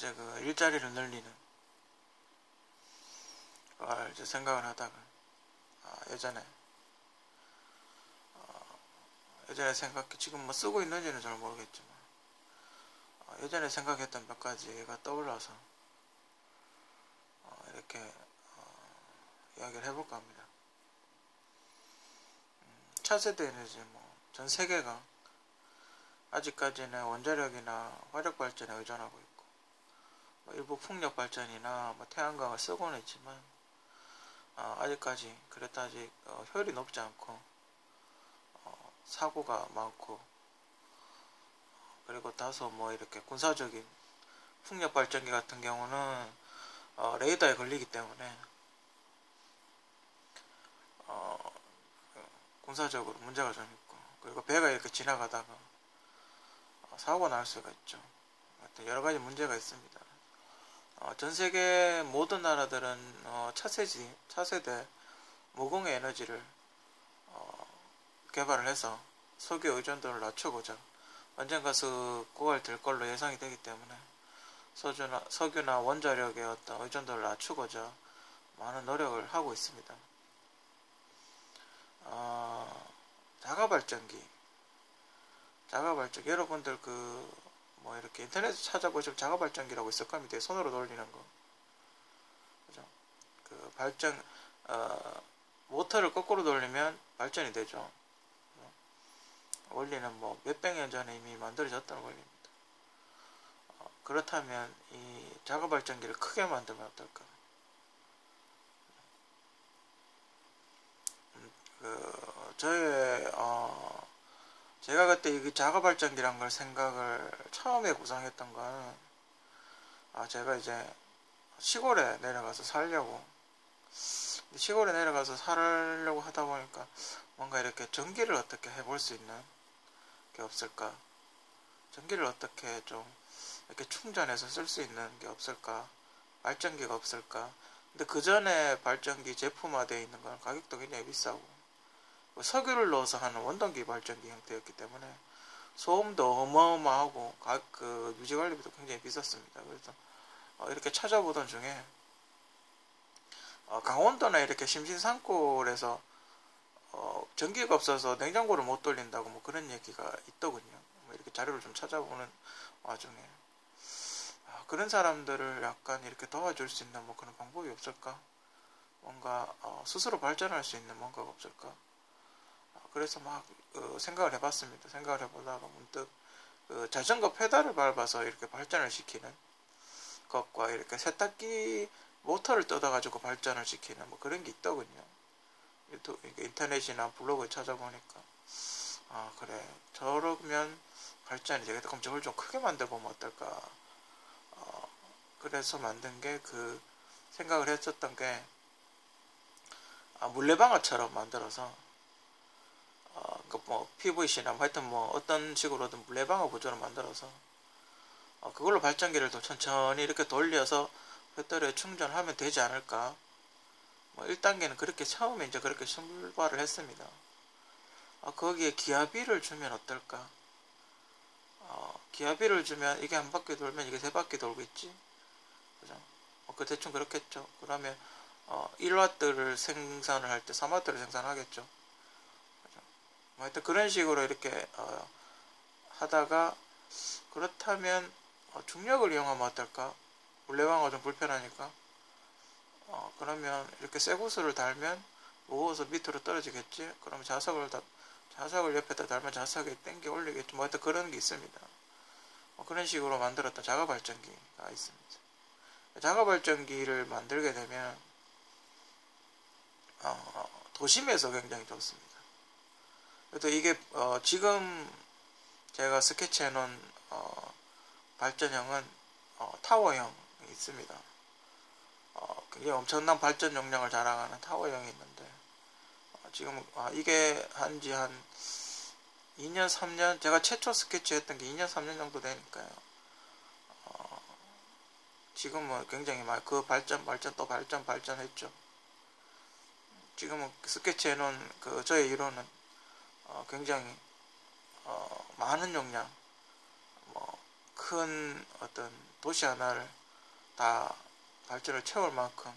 이제 그 일자리를 늘리는 걸 이제 생각을 하다가 예전에 생각해 지금 뭐 쓰고 있는지는 잘 모르겠지만 예전에 생각했던 몇 가지가 떠올라서 이렇게 이야기를 해볼까 합니다. 차세대는 이제 뭐 전 세계가 아직까지는 원자력이나 화력 발전에 의존하고 있고 일부 풍력 발전이나 태양광을 쓰고는 있지만 아직까지 그래도 아직 효율이 높지 않고 사고가 많고 그리고 다소 이렇게 군사적인 풍력 발전기 같은 경우는 레이더에 걸리기 때문에 군사적으로 문제가 좀 있고 그리고 배가 이렇게 지나가다가 사고 날 수가 있죠. 하여튼 여러 가지 문제가 있습니다. 전 세계 모든 나라들은 차세대 무공해 에너지를 개발을 해서 석유 의존도를 낮추고자 원전가스 고갈될 걸로 예상이 되기 때문에 석유나 원자력의 어떤 의존도를 낮추고자 많은 노력을 하고 있습니다. 자가발전기 여러분들 이렇게 인터넷에 찾아보시면 자가발전기라고 있을 겁니다. 손으로 돌리는 거. 그죠? 모터를 거꾸로 돌리면 발전이 되죠. 원리는 몇백 년 전에 이미 만들어졌다는 원리입니다. 그렇다면 이 자가발전기를 크게 만들면 어떨까? 제가 그때 이 자가발전기란 걸 생각을 처음에 구상했던 건 제가 이제 시골에 내려가서 살려고 하다 보니까 뭔가 이렇게 전기를 어떻게 해볼 수 있는 게 없을까? 전기를 어떻게 좀 이렇게 충전해서 쓸 수 있는 게 없을까? 발전기가 없을까? 근데 그 전에 발전기 제품화되어 있는 건 가격도 굉장히 비싸고 석유를 넣어서 하는 원동기 발전기 형태였기 때문에 소음도 어마어마하고 유지관리비도 굉장히 비쌌습니다. 그래서 이렇게 찾아보던 중에 강원도나 이렇게 심신산골에서 전기가 없어서 냉장고를 못 돌린다고 그런 얘기가 있더군요. 이렇게 자료를 좀 찾아보는 와중에 그런 사람들을 약간 이렇게 도와줄 수 있는 그런 방법이 없을까? 뭔가 스스로 발전할 수 있는 뭔가가 없을까? 그래서 생각을 해봤습니다. 생각을 해보다가 문득 자전거 페달을 밟아서 이렇게 발전을 시키는 것과 이렇게 세탁기 모터를 뜯어가지고 발전을 시키는 그런 게 있더군요. 인터넷이나 블로그에 찾아보니까 그래 저러면 발전이 되겠다. 그럼 저걸 좀 크게 만들어보면 어떨까? 그래서 만든 게 생각을 했었던 게 물레방아처럼 만들어서 PVC나 하여튼 어떤 식으로든 물레방아 구조로 만들어서 그걸로 발전기를 또 천천히 이렇게 돌려서 배터리에 충전하면 되지 않을까? 1단계는 처음에 이제 그렇게 출발을 했습니다. 거기에 기압비를 주면 어떨까? 기압비를 주면 이게 한 바퀴 돌면 이게 세 바퀴 돌고 있지? 그죠? 대충 그렇겠죠. 그러면 1W를 생산을 할 때 3W를 생산하겠죠. 하여튼 그런 식으로 이렇게 하다가 그렇다면 중력을 이용하면 어떨까? 물레방아가 좀 불편하니까 그러면 이렇게 쇠구슬을 달면 무거워서 밑으로 떨어지겠지? 그러면 자석을 옆에다 달면 자석에 당겨 올리겠지? 하여튼 그런 게 있습니다. 그런 식으로 만들었던 자가발전기가 있습니다. 자가발전기를 만들게 되면 도심에서 굉장히 좋습니다. 그래도 이게 지금 제가 스케치해 놓은 발전형은 타워형이 있습니다. 굉장히 엄청난 발전 용량을 자랑하는 타워형이 있는데 지금 이게 한지 한 2년 3년 제가 최초 스케치했던 게 2년 3년 정도 되니까요. 지금은 굉장히 그 발전했죠. 지금은 스케치해 놓은 저의 이론은 굉장히 많은 용량 큰 어떤 도시 하나를 다 발전을 채울 만큼,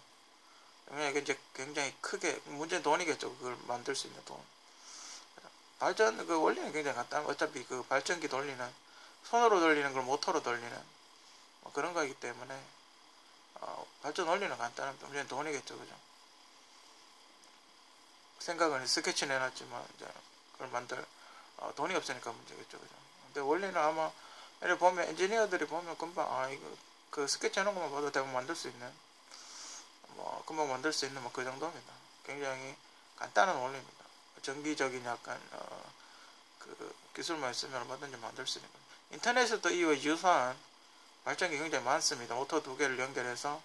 이게 이제 굉장히 크게, 문제는 돈이겠죠. 그걸 만들 수 있는 돈. 발전 그 원리는 굉장히 간단. 어차피 그 발전기 돌리는, 손으로 돌리는 걸 모터로 돌리는 뭐 그런 거이기 때문에 발전 원리는 간단합니다. 문제는 돈이겠죠, 그죠? 생각은 스케치 내놨지만 이제 그걸 만들 돈이 없으니까 문제겠죠, 그죠? 근데 원리는 아마 이렇게 보면 엔지니어들이 보면 금방 이거 그 스케치 해놓은 것만 봐도 대부분 만들 수 있는 뭐 금방 만들 수 있는 뭐 그 정도입니다. 굉장히 간단한 원리입니다. 정기적인 약간 그 기술만 있으면 얼마든지 만들 수 있는 겁니다. 인터넷에도 이와 유사한 발전기 굉장히 많습니다. 모터 두 개를 연결해서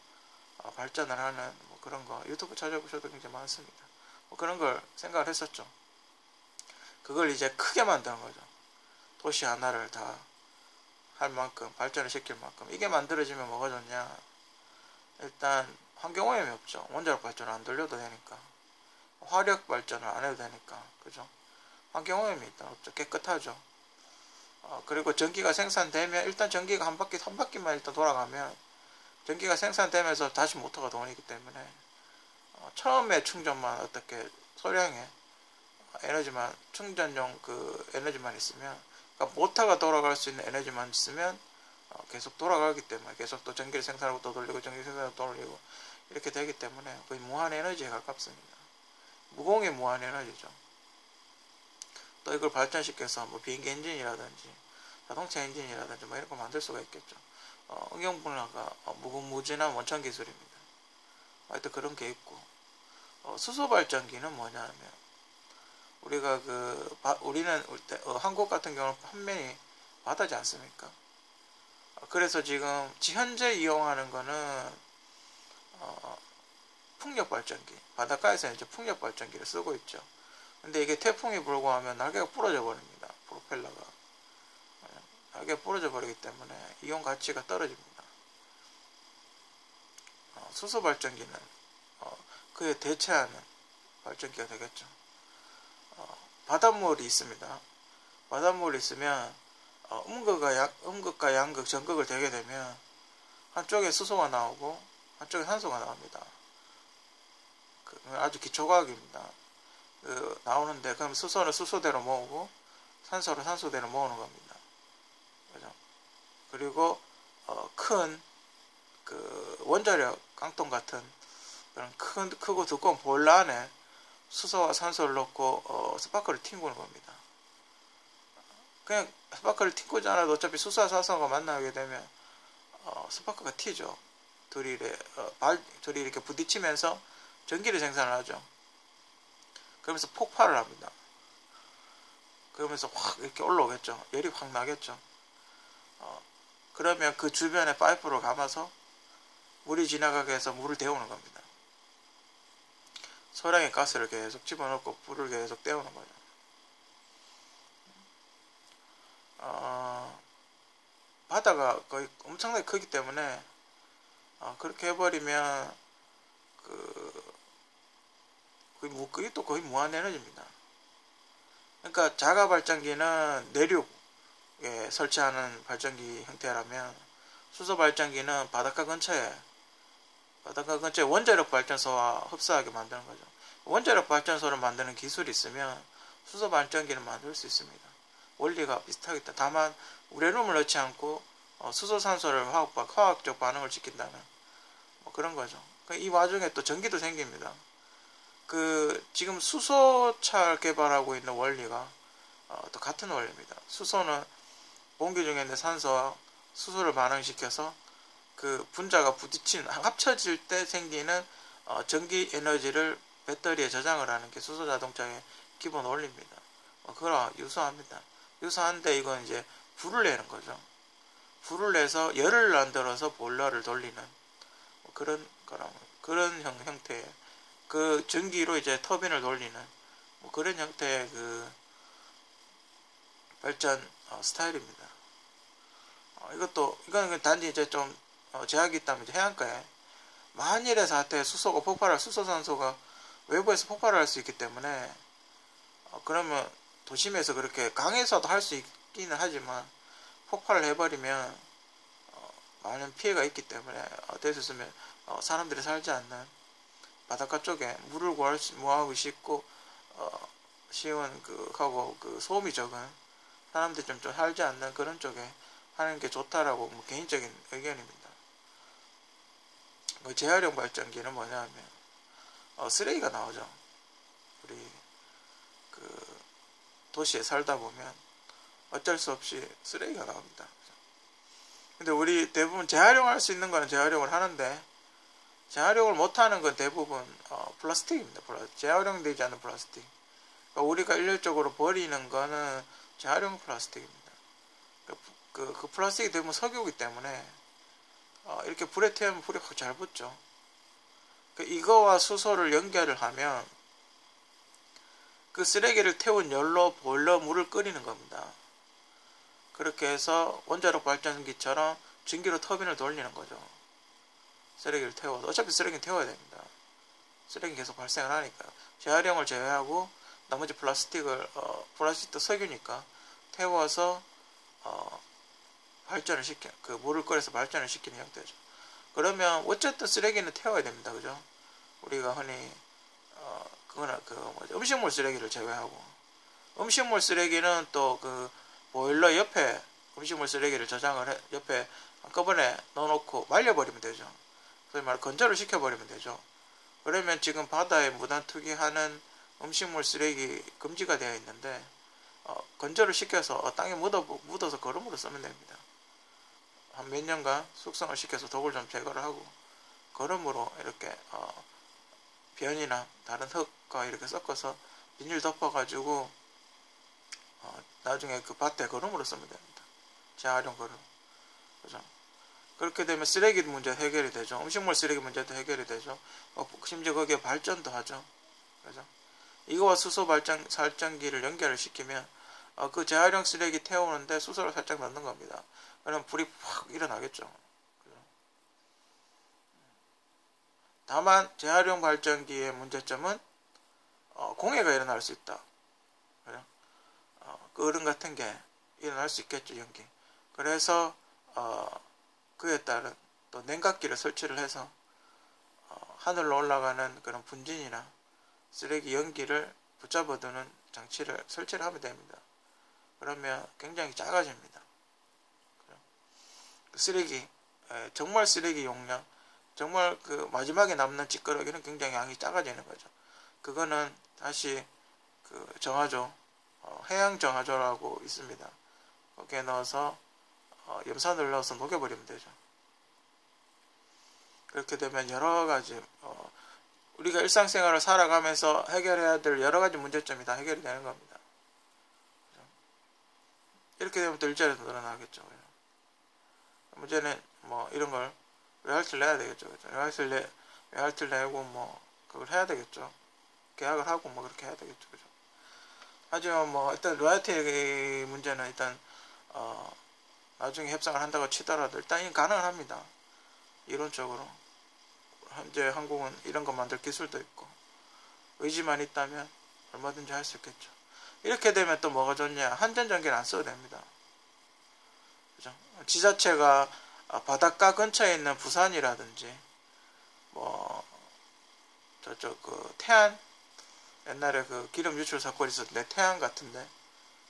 발전을 하는 뭐 그런 거 유튜브 찾아보셔도 굉장히 많습니다. 뭐 그런 걸 생각을 했었죠. 그걸 이제 크게 만드는 거죠. 도시 하나를 다 할 만큼, 발전을 시킬 만큼. 이게 만들어지면 뭐가 좋냐? 일단 환경오염이 없죠. 원자력 발전을 안 돌려도 되니까. 화력 발전을 안 해도 되니까. 그죠? 환경오염이 일단 없죠. 깨끗하죠. 그리고 전기가 생산되면, 일단 전기가 한 바퀴만 일단 돌아가면, 전기가 생산되면서 다시 모터가 돌리기 때문에, 처음에 충전만 어떻게 소량의 에너지만, 충전용 그 에너지만 있으면, 그러니까 모터가 돌아갈 수 있는 에너지만 있으면 계속 돌아가기 때문에, 계속 또 전기를 생산하고 또 돌리고 전기 생산하고 또 돌리고 이렇게 되기 때문에 거의 무한 에너지에 가깝습니다. 무공의 무한 에너지죠. 또 이걸 발전시켜서 뭐 비행기 엔진이라든지 자동차 엔진이라든지 뭐 이런 거 만들 수가 있겠죠. 응용 분야가 무궁무진한 원천 기술입니다. 하여튼 그런 게 있고, 수소 발전기는 뭐냐면, 우리가 우리는 한국 같은 경우는 판면이 바다지 않습니까? 그래서 지금 현재 이용하는 거는 풍력 발전기, 바닷가에서 이제 풍력 발전기를 쓰고 있죠. 근데 이게 태풍이 불고 하면 날개가 부러져 버립니다. 프로펠러가 날개가 부러져 버리기 때문에 이용 가치가 떨어집니다. 수소 발전기는 그에 대체하는 발전기가 되겠죠. 바닷물이 있습니다. 바닷물이 있으면 음극과 양극, 전극을 대게 되면 한쪽에 수소가 나오고 한쪽에 산소가 나옵니다. 아주 기초과학입니다. 나오는데, 그럼 수소는 수소대로 모으고 산소는 산소대로 모으는 겁니다. 그죠? 그리고 큰 원자력 깡통 같은 그런 크고 두꺼운 보일러 안에 수소와 산소를 넣고 스파크를 튕기는 겁니다. 그냥 스파크를 튕기지 않아도 어차피 수소와 산소가 만나게 되면 스파크가 튀죠. 둘이 이렇게 부딪히면서 전기를 생산을 하죠. 그러면서 폭발을 합니다. 그러면서 확 이렇게 올라오겠죠. 열이 확 나겠죠. 그러면 그 주변에 파이프로 감아서 물이 지나가게 해서 물을 데우는 겁니다. 소량의 가스를 계속 집어넣고 불을 계속 때우는 거죠. 바다가 거의 엄청나게 크기 때문에 그렇게 해버리면 그게 또 거의 무한 에너지입니다. 그러니까 자가 발전기는 내륙에 설치하는 발전기 형태라면, 수소 발전기는 바닷가 근처에 원자력 발전소와 흡사하게 만드는 거죠. 원자력 발전소를 만드는 기술이 있으면 수소 발전기는 만들 수 있습니다. 원리가 비슷하겠다. 다만 우레늄을 넣지 않고 수소산소를 화학적 반응을 시킨다는 뭐 그런 거죠. 이 와중에 또 전기도 생깁니다. 지금 수소차 개발하고 있는 원리가 또 같은 원리입니다. 수소는 공기 중에 있는 산소와 수소를 반응시켜서 그 분자가 합쳐질 때 생기는 전기 에너지를 배터리에 저장을 하는 게 수소 자동차의 기본 원리입니다. 그거랑 유사합니다. 유사한데 이건 이제 불을 내는 거죠. 불을 내서 열을 만들어서 보일러를 돌리는 그런 형태의 그 전기로 이제 터빈을 돌리는 그런 형태의 발전 스타일입니다. 이건 단지 이제 좀 제약이 있다면 이제 해안가에 만일의 사태에 수소산소가 외부에서 폭발을 할 수 있기 때문에 그러면 도심에서 그렇게 강에서도 할 수 있기는 하지만 폭발을 해버리면 많은 피해가 있기 때문에 대수섬에 사람들이 살지 않는 바닷가 쪽에 물을 구하기 쉽고 쉬운 하고 소음이 적은 사람들이 좀 살지 않는 그런 쪽에 하는 게 좋다라고 뭐 개인적인 의견입니다. 재활용 발전기는 뭐냐면 쓰레기가 나오죠. 우리 도시에 살다 보면 어쩔 수 없이 쓰레기가 나옵니다. 근데 우리 대부분 재활용할 수 있는 거는 재활용을 하는데 재활용을 못하는 건 대부분 플라스틱입니다. 재활용되지 않는 플라스틱. 그러니까 우리가 일률적으로 버리는 거는 재활용 플라스틱입니다. 그 플라스틱이 대부분 석유이기 때문에 이렇게 불에 태우면 불이 확 잘 붙죠. 이거와 수소를 연결을 하면 그 쓰레기를 태운 열로 보일러 물을 끓이는 겁니다. 그렇게 해서 원자력 발전기처럼 전기로 터빈을 돌리는 거죠. 쓰레기를 태워서. 어차피 쓰레기는 태워야 됩니다. 쓰레기 계속 발생을 하니까. 재활용을 제외하고 나머지 플라스틱도 석유니까 태워서 발전을 물을 끓여서 발전을 시키는 형태죠. 그러면 어쨌든 쓰레기는 태워야 됩니다. 그죠? 우리가 흔히 음식물 쓰레기를 제외하고 음식물 쓰레기는 또 보일러 옆에 음식물 쓰레기를 저장을 옆에 한꺼번에 넣어놓고 말려버리면 되죠. 소위 말해 건조를 시켜버리면 되죠. 그러면 지금 바다에 무단 투기하는 음식물 쓰레기 금지가 되어 있는데 건조를 시켜서 땅에 묻어서 거름으로 쓰면 됩니다. 한 몇 년간 숙성을 시켜서 독을 좀 제거를 하고 거름으로 이렇게 변이나 다른 흙과 이렇게 섞어서 비닐 덮어가지고 나중에 밭에 거름으로 쓰면 됩니다. 재활용 거름. 그죠? 그렇게 되면 쓰레기 문제 해결이 되죠. 음식물 쓰레기 문제도 해결이 되죠. 심지어 거기에 발전도 하죠. 그죠? 이거와 수소 발전기를 연결을 시키면 그 재활용 쓰레기 태우는데 수소를 살짝 넣는 겁니다. 그러면 불이 확 일어나겠죠. 그죠? 다만 재활용 발전기의 문제점은 공해가 일어날 수 있다. 그죠? 얼음 같은 게 일어날 수 있겠죠. 연기. 그래서 그에 따른 또 냉각기를 설치를 해서 하늘로 올라가는 그런 분진이나 쓰레기 연기를 붙잡아두는 장치를 설치를 하면 됩니다. 그러면 굉장히 작아집니다. 쓰레기, 정말 쓰레기 용량, 정말 마지막에 남는 찌꺼러기는 굉장히 양이 작아지는 거죠. 그거는 다시 정화조, 해양 정화조라고 있습니다. 거기에 넣어서 염산을 넣어서 녹여버리면 되죠. 그렇게 되면 여러가지 우리가 일상생활을 살아가면서 해결해야 될 여러가지 문제점이 다 해결이 되는 겁니다. 이렇게 되면 또 일자리도 늘어나겠죠. 문제는 이런 걸 로얄티를 내야 되겠죠. 로얄티를 내고 그걸 해야 되겠죠. 계약을 하고 그렇게 해야 되겠죠. 그죠? 하지만 일단 로얄티 문제는 일단 나중에 협상을 한다고 치더라도 일단 가능은 합니다. 이론적으로. 현재 한국은 이런 거 만들 기술도 있고 의지만 있다면 얼마든지 할 수 있겠죠. 이렇게 되면 또 뭐가 좋냐? 한전전기를 안 써도 됩니다. 그죠? 지자체가 바닷가 근처에 있는 부산이라든지 저쪽 태안 옛날에 기름 유출 사건이 있었는데 태안 같은데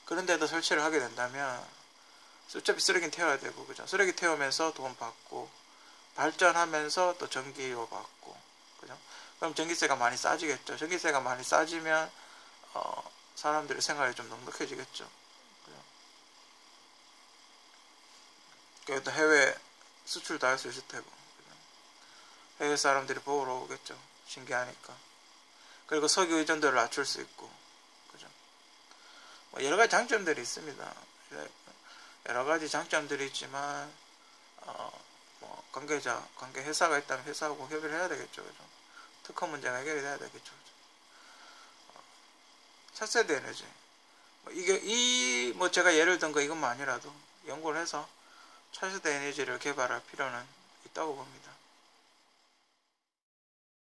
그런 데도 설치를 하게 된다면 어차피 쓰레기는 태워야 되고 그죠? 쓰레기 태우면서 돈 받고 발전하면서 또 전기료 받고 그죠? 그럼 전기세가 많이 싸지겠죠. 전기세가 많이 싸지면 사람들의 생활이 좀 넉넉해지겠죠. 그죠? 그래도 해외 수출도 할 수 있을 테고 그죠? 해외 사람들이 보러 오겠죠. 신기하니까. 그리고 석유 의존도를 낮출 수 있고 그죠? 여러 가지 장점들이 있습니다. 여러 가지 장점들이 있지만 관계 회사가 있다면 회사하고 협의를 해야 되겠죠. 그죠? 특허 문제가 해결이 돼야 되겠죠. 그죠? 차세대 에너지. 제가 예를 든 거 이것만 아니라도 연구를 해서 차세대 에너지를 개발할 필요는 있다고 봅니다.